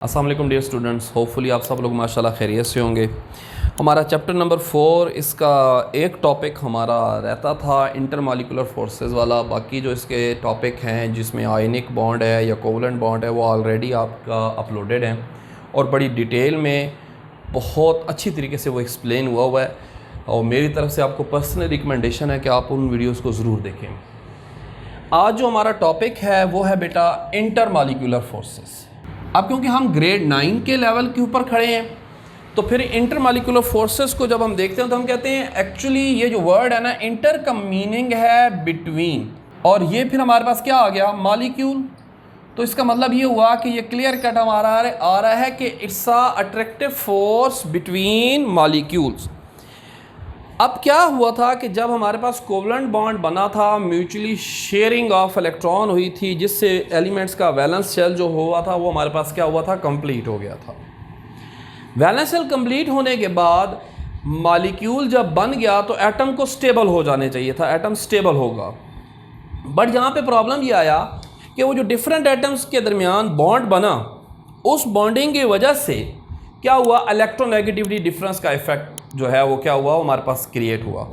अस्सलाम वालेकुम dear students, hopefully आप सब लोग माशाल्लाह खैरियत से होंगे। हमारा चैप्टर नंबर 4, इसका एक टॉपिक हमारा रहता था इंटरमॉलिक्यूलर फोर्सेस वाला। बाकी जो इसके टॉपिक हैं जिसमें आयनिक बॉन्ड है या कोवलेंट बॉन्ड है वो ऑलरेडी आपका अपलोडेड हैं और बड़ी डिटेल में बहुत अच्छी तरीके से वो एक्सप्लेन हुआ है। और मेरी तरफ से आपको पर्सनल रिकमेंडेशन है कि आप उन वीडियोज़ को ज़रूर देखें। आज जो हमारा टॉपिक है वो है बेटा इंटरमॉलिक्यूलर फोर्सेस। अब क्योंकि हम ग्रेड 9 के लेवल के ऊपर खड़े हैं तो फिर इंटरमॉलिक्यूलर फोर्सेस को जब हम देखते हैं तो हम कहते हैं एक्चुअली ये जो वर्ड है ना, इंटर का मीनिंग है बिटवीन, और ये फिर हमारे पास क्या आ गया, मॉलिक्यूल। तो इसका मतलब ये हुआ कि ये क्लियर कट हमारा आ रहा है कि it's a attractive force between molecules. अब क्या हुआ था कि जब हमारे पास कोवलेंट बॉन्ड बना था, म्यूचुअली शेयरिंग ऑफ इलेक्ट्रॉन हुई थी, जिससे एलिमेंट्स का वैलेंस शेल जो हुआ था वो हमारे पास क्या हुआ था, कंप्लीट हो गया था। वैलेंस शेल कंप्लीट होने के बाद मॉलिक्यूल जब बन गया तो एटम को स्टेबल हो जाने चाहिए था, एटम स्टेबल होगा। बट यहाँ पे प्रॉब्लम ये आया कि वो जो डिफरेंट एटम्स के दरमियान बॉन्ड बना, उस बॉन्डिंग की वजह से क्या हुआ, इलेक्ट्रोनेगेटिविटी डिफरेंस का इफेक्ट जो है वो क्या हुआ, हमारे पास क्रिएट हुआ।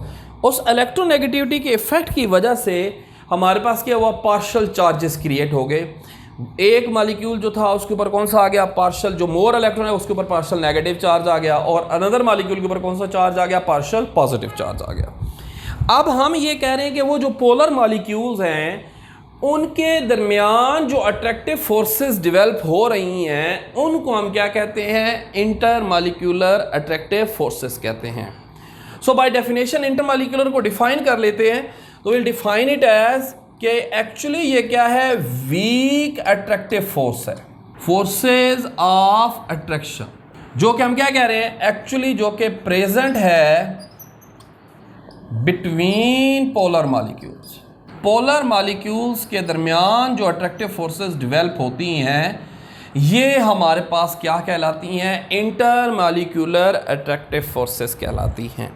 उस इलेक्ट्रोनेगेटिविटी के इफेक्ट की वजह से हमारे पास क्या हुआ, पार्शियल चार्जेस क्रिएट हो गए। एक मॉलिक्यूल जो था उसके ऊपर कौन सा आ गया, पार्शियल, जो मोर इलेक्ट्रॉन है उसके ऊपर पार्शियल नेगेटिव चार्ज आ गया, और अनदर मॉलिक्यूल के ऊपर कौन सा चार्ज आ गया, पार्शियल पॉजिटिव चार्ज आ गया। अब हम ये कह रहे हैं कि वो जो पोलर मॉलिक्यूल्स हैं उनके दरमियान जो अट्रैक्टिव फोर्सेस डेवलप हो रही हैं उनको हम क्या कहते हैं, इंटरमॉलिक्यूलर अट्रैक्टिव फोर्सेस कहते हैं। सो बाय डेफिनेशन इंटरमॉलिक्यूलर को डिफाइन कर लेते हैं तो विल डिफाइन इट एज कि एक्चुअली ये क्या है, वीक अट्रैक्टिव फोर्स है, फोर्सेस ऑफ अट्रैक्शन, जो कि हम क्या कह रहे हैं, एक्चुअली जो कि प्रेजेंट है between polar molecules. Polar molecules के दरमियान जो अट्रैक्टिव फोर्सेस डेवलप होती हैं ये हमारे पास क्या कहलाती हैं, इंटरमॉलिक्यूलर अट्रैक्टिव फोर्सेस कहलाती हैं।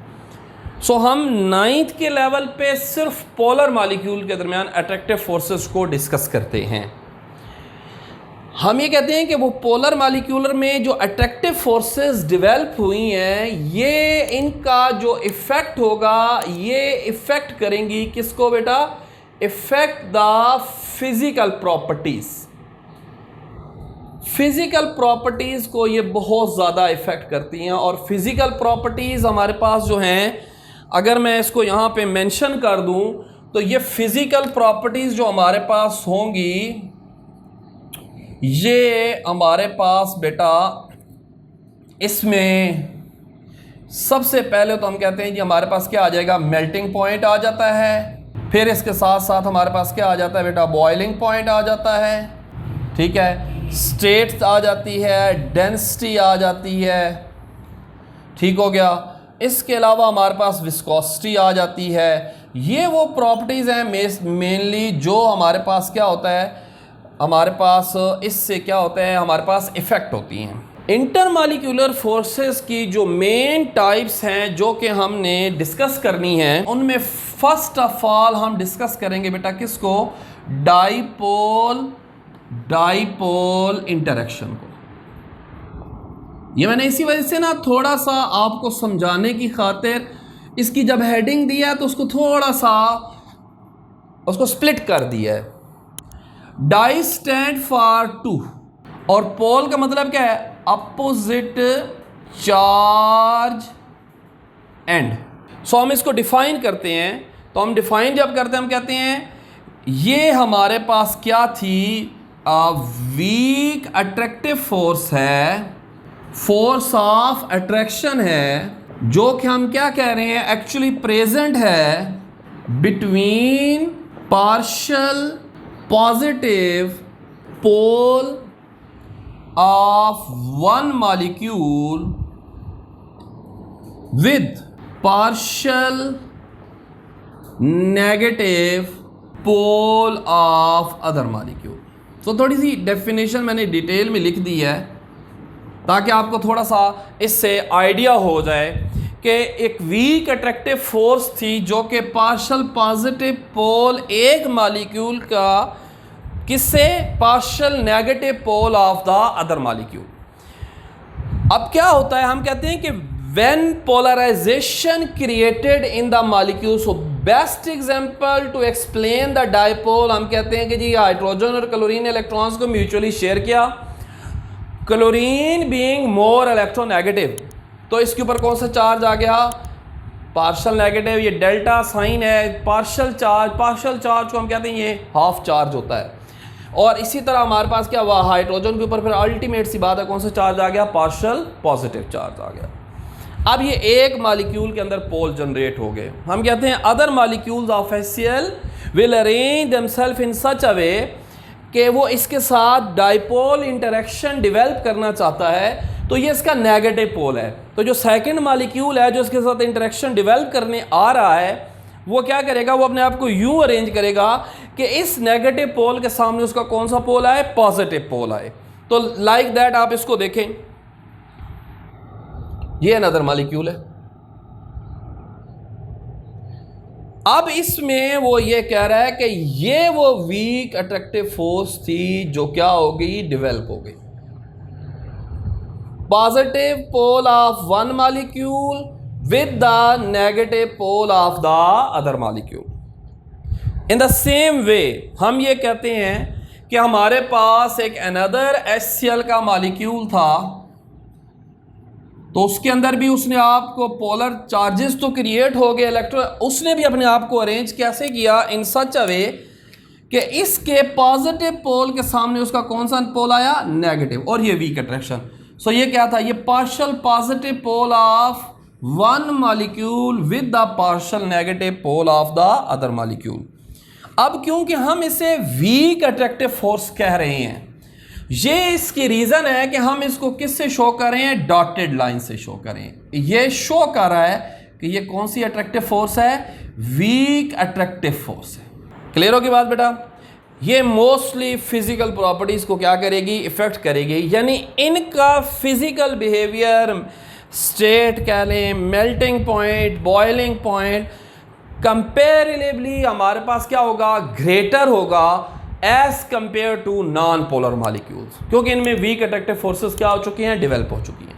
सो हम 9th के लेवल पे सिर्फ पोलर मॉलिक्यूल के दरमियान अट्रैक्टिव फोर्सेस को डिस्कस करते हैं। हम ये कहते हैं कि वो पोलर मॉलिक्यूलर में जो अट्रैक्टिव फोर्सेस डेवलप हुई हैं ये इनका जो इफ़ेक्ट होगा, ये इफ़ेक्ट करेंगी किसको बेटा, effect the physical properties. Physical properties को ये बहुत ज़्यादा इफेक्ट करती हैं। और फिजिकल प्रॉपर्टीज हमारे पास जो हैं, अगर मैं इसको यहाँ पे मेंशन कर दूँ तो ये फिजिकल प्रॉपर्टीज जो हमारे पास होंगी ये हमारे पास बेटा, इसमें सबसे पहले तो हम कहते हैं कि हमारे पास क्या आ जाएगा, मेल्टिंग पॉइंट आ जाता है। फिर इसके साथ साथ हमारे पास क्या आ जाता है बेटा, बॉइलिंग पॉइंट आ जाता है, ठीक है, स्टेट्स आ जाती है, डेंसिटी आ जाती है, ठीक हो गया। इसके अलावा हमारे पास विस्कोसिटी आ जाती है। ये वो प्रॉपर्टीज़ हैं मेनली जो हमारे पास क्या होता है, हमारे पास इससे क्या होता है, हमारे पास इफ़ेक्ट होती हैं। इंटरमॉलिक्यूलर फोर्सेस की जो मेन टाइप्स हैं जो कि हमने डिस्कस करनी है, उनमें फर्स्ट ऑफ ऑल हम डिस्कस करेंगे बेटा किसको, डाइपोल इंटरेक्शन को। ये मैंने इसी वजह से ना थोड़ा सा आपको समझाने की खातिर इसकी जब हेडिंग दिया है तो उसको थोड़ा सा उसको स्प्लिट कर दिया है। डाई स्टैंड फॉर टू, और पोल का मतलब क्या है, अपोजिट चार्ज एंड। सो हम इसको डिफाइन करते हैं, तो हम डिफाइन जब करते हैं हम कहते हैं ये हमारे पास क्या थी, वीक अट्रैक्टिव फोर्स है, फोर्स ऑफ अट्रैक्शन है, जो कि हम क्या कह रहे हैं, एक्चुअली प्रेजेंट है between partial positive pole of one molecule with partial negative pole of other molecule। तो थोड़ी सी डेफिनेशन मैंने डिटेल में लिख दी है ताकि आपको थोड़ा सा इससे आइडिया हो जाए कि एक वीक अट्रैक्टिव फोर्स थी जो कि पार्शियल पॉजिटिव पोल एक मॉलिक्यूल का किससे? Partial negative pole of the other molecule. अब क्या होता है, हम कहते हैं कि when polarization created in the molecule, so best example to explain the dipole, हम कहते हैं कि जी हाइड्रोजन और क्लोरीन इलेक्ट्रॉन्स को म्यूचुअली शेयर किया, क्लोरीन बीइंग मोर इलेक्ट्रोनेगेटिव, तो इसके ऊपर कौन सा चार्ज आ गया? Partial negative. ये डेल्टा साइन है, पार्शियल चार्ज को हम कहते हैं ये हाफ चार्ज होता है। और इसी तरह हमारे पास क्या हुआ, हाइड्रोजन के ऊपर फिर अल्टीमेट सी बात है, कौन सा चार्ज आ गया? पार्शियल पॉजिटिव चार्ज आ गया। अब ये एक मॉलिक्यूल के अंदर पोल जनरेट हो गए। हम कहते हैं other molecules of HCl will arrange themselves in such a way कि वो इसके साथ डाइपोल इंटरेक्शन डेवलप करना चाहता है, तो ये इसका नेगेटिव पोल है। तो जो सेकंड मॉलिक्यूल है जो इसके साथ इंटरेक्शन डेवलप करने आ रहा है, वो क्या करेगा? वो अपने आप को यूं अरेंज करेगा कि इस नेगेटिव पोल के सामने उसका कौन सा पोल आए? पॉजिटिव पोल आए। तो लाइक दैट आप इसको देखें, ये अनदर मॉलिक्यूल है। अब इसमें वो ये कह रहा है कि ये वो वीक अट्रैक्टिव फोर्स थी जो क्या हो गई? डेवलप हो गई। Positive pole of one molecule with the negative pole of the other molecule. In the same way हम ये कहते हैं कि हमारे पास एक अनदर HCl का मॉलिक्यूल था, तो उसके अंदर भी उसने आपको पोलर चार्जेस तो क्रिएट हो गए, इलेक्ट्रॉन उसने भी अपने आप को अरेंज कैसे किया? इन सच अ वे कि इसके पॉजिटिव पोल के सामने उसका कौन सा पोल आया? नेगेटिव। और ये वीक अट्रैक्शन। सो ये क्या था? ये partial positive pole of one molecule with the partial negative pole of the other molecule. अब क्योंकि हम इसे वीक अट्रैक्टिव फोर्स कह रहे हैं, ये इसकी रीजन है कि हम इसको किस से शो कर रहे हैं? डॉटेड लाइन से शो करें। ये शो कर रहा है कि ये कौन सी अट्रैक्टिव फोर्स है? वीक अट्रैक्टिव फोर्स है। क्लियर होगी बात बेटा? ये मोस्टली फिजिकल प्रॉपर्टीज को क्या करेगी? इफेक्ट करेगी, यानी इनका फिजिकल बिहेवियर, स्टेट कह लें, melting point, boiling point, comparatively हमारे पास क्या होगा? ग्रेटर होगा as compare to non polar molecules, क्योंकि इनमें वीक अट्रैक्टिव फोर्सेस क्या हो चुकी हैं? डेवलप हो चुकी हैं।